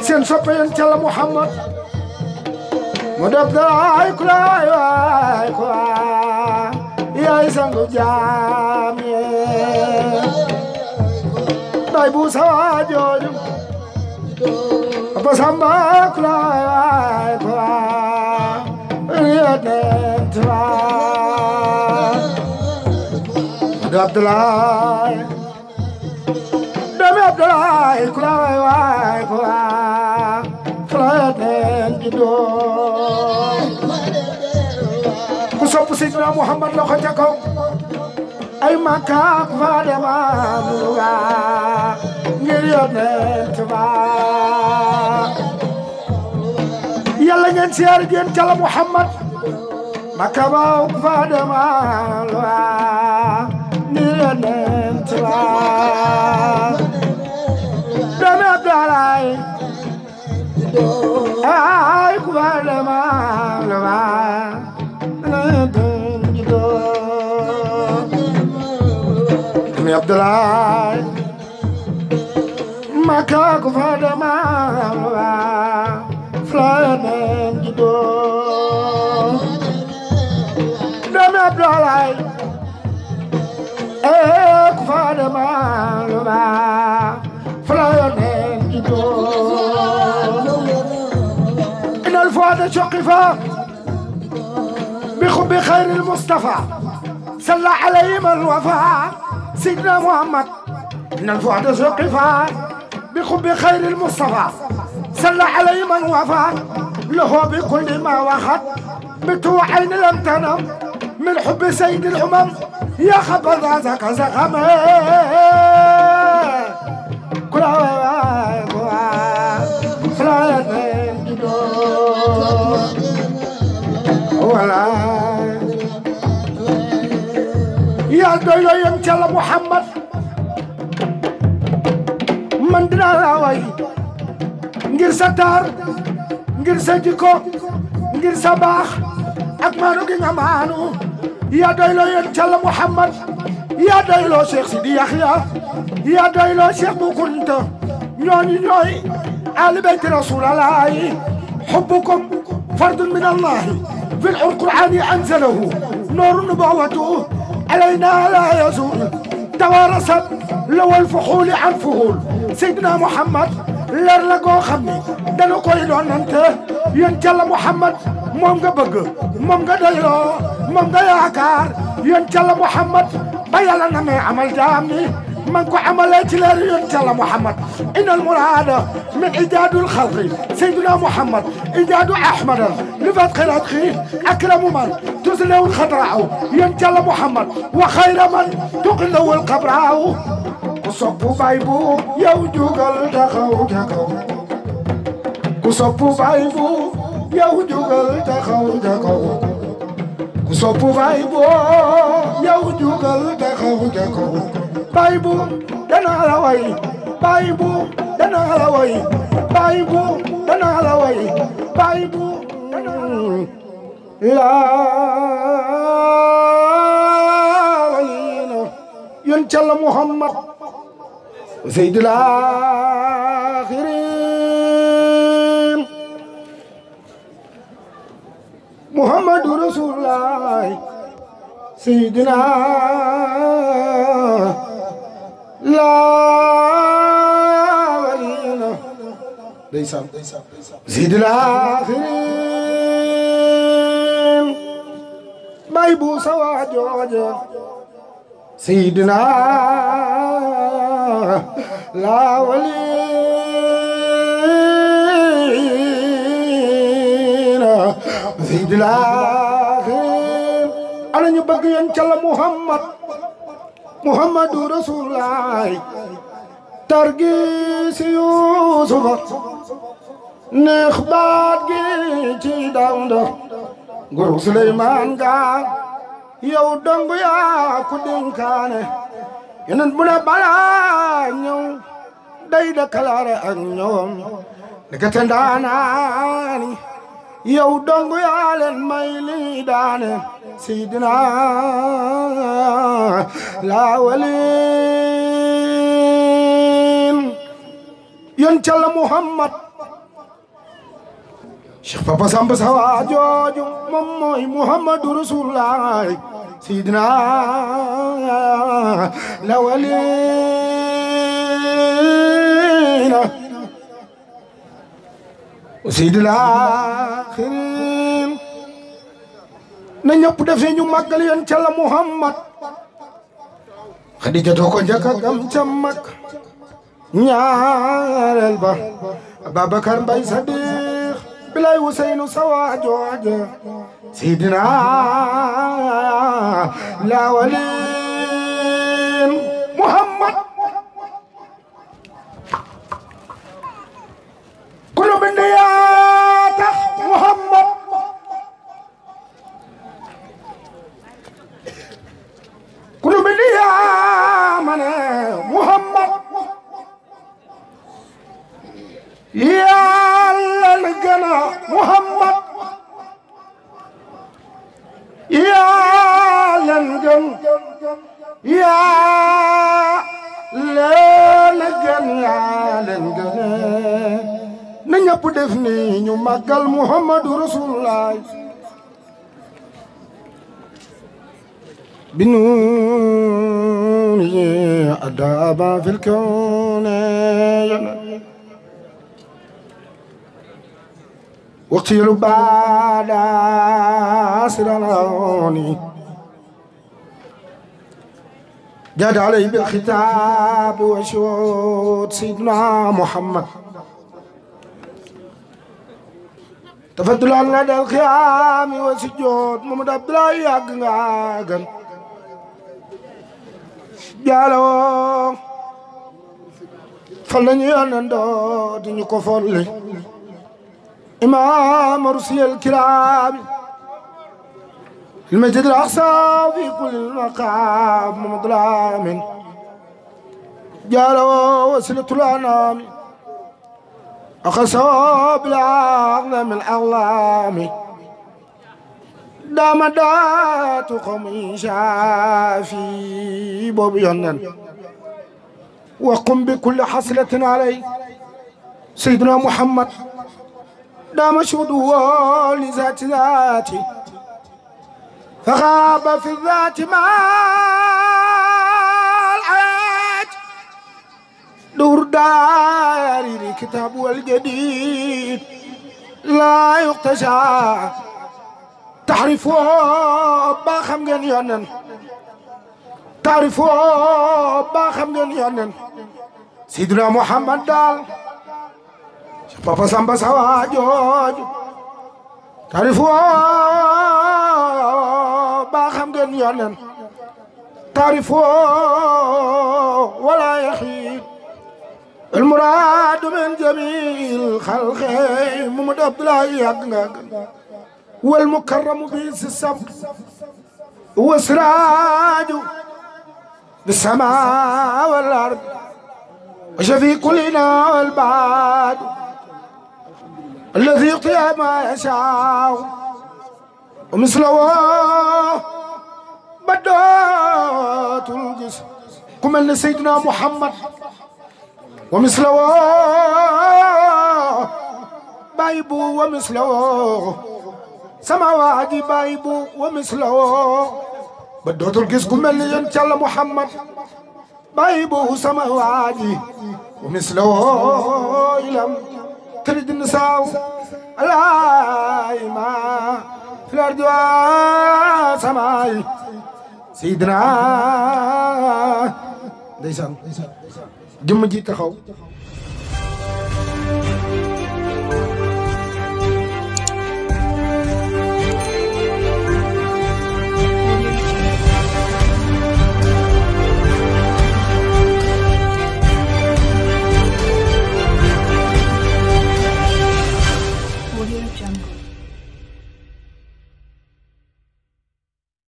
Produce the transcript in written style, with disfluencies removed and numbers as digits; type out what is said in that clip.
Sen sopen Cala Muhammad Mudabdalay kulay kwa Iyay sangu jamye Dai bu sawajo Apa samba kulay kwa Iyadem twa Mudabdalay Dami Abdalay kulay kwa ku sopp Seydina Muhammad loxo ca kaw ay Makka ku fa demaan wa ngir Yonent ba Yàlla ngeen siyaar ngeen Cala Muhammad Makka ba ku fa demaan wa ngir Yonent ba Dami Abdalay ay ku fa demaan wa Dami Abdalay Makka ku fa demaan wa flanen jido Dami Abdalay ku fa demaan wa flanen jido إن الفؤاد شقف بحب خير المصطفى صلى عليه من وفى سيدنا محمد إن الفؤاد شقف بحب خير المصطفى صلى عليه من وفى له بكل ما وخط بتو عين لم تنم من حب سيد الأمم يا خبر ذاك زخم كل يا دويلو يم Cala Muhammad man dinaa la way ngir sa taar ngir sa jikko ngir sa baax ak maanu gi nga maanu yaa doylo yem Cala Muhammad yaa doylo Cheikh Sidi Yaxya yaa doylo Cheikh Bu Kunta ñooñu ñooy ahlu bayti Rasulullahi hubbukum fardun min Allahi في القرآن أنزله نور نبوته علينا لا يزول توارثت لو الفحول عن فهول سيدنا محمد leer la goo xam ni dana koy doonante yéen Cala Muhammad moom nga bëgg moom nga doyloo moom nga yaakaar yéen Cala Muhammad ba Yàlla na may amal jaam ni man ko amalee ci leer yéen Cala Muhammad inal muraada min ijaadul xalqi Seydina Muhammad ijaadu ahmadan li fatqi ratqi akramu man tuslewul xadraaw yéen Cala Muhammad wa xayra man tuqillawul qabraaw ku soppu bay bu yow jugal taxaw taxaw ku soppu bay bu yow jugal taxaw taxaw ku soppu bay bu yow jugal taxaw taxaw bay bu dana la way bay bu dana la way bay bu dana la way bay bu la walina yéen Cala Muhammad سيد الآخرين محمد رسول الله سيدنا لا ولينا سيد الآخرين بايبو سوا جوجا سيدنا لا ولينا سيد الآخرين أنا نبغي أن Cala Muhammad محمد رسول الله ترقيس يوسف نخبات جي داند غرو سليمان قال يو دنگ يا كدنكانه yenen bu ne bala ñëw day dakalaare ak ñoom ndekete ndaanaani yow dong yaa leen may li daane Seydina laawalin yon calla Muhammad Cheikh Papa Samba Sawa jooju moom mooy Muhammadu Rasulullah Seydina lawalina Seydil axirin na ñëpp defee ñu màggal yoon ca la Muhammad Xadija too ko njëkk a gam ca mag ñaareel ba Babacar Mbay Sadiq bilay Useynu Sawa jooja Seydina lawalin Muhammad kulu bind yaa tax Muhammad kulu bind yaa mane Muhammad Yàlla la gëna Muhammad yaa leen gën yaa leen gën na ñëpp def ni ñu màggal Muhammadu Rasulullah binun adaba fil kawni واقتلوا بعد سراني جاد علي بالخطاب وشوت سيدنا محمد تفضل على لدى الخيام وسجود محمد عبد الله يغنغان جالو فلن يندو دي نكو فولي إمام رسل الكرام المجد الأقصى في كل المقام مظلام جالوا وسيلة الأنام أخصوا بالأعظم الأعلام دام دات قوم شافي بوبيانا وقم بكل حسلة علي سيدنا محمد دام شهوده لذات ذاتي فغاب في الذات مع الحياة دور داري الكتاب والجديد لا يقتشى تعرفوا باخم جنيانا تعرفوا باخم جنيانا سيدنا محمد دال Papa Samba Sawa jooju taarifu ba xam ngeen yonen taarifu wala yaxiid al muraad min jamil xalqi Muhammad Abdoulaye yàgg nga wal mukarram bi si sab wa siraaju bi sama wal ard wa shafi kullina wal baad الذي يعطي ما يشاء ومثله بدات الجسم كما سيدنا محمد ومثله بايبو ومثله سماوات بايبو ومثله بدات الجسم كما ينشال محمد بايبو سماوات ومثله إلى تريد النساء العايمة في الأرض والسماء سيدنا ديسان جم جي تخاو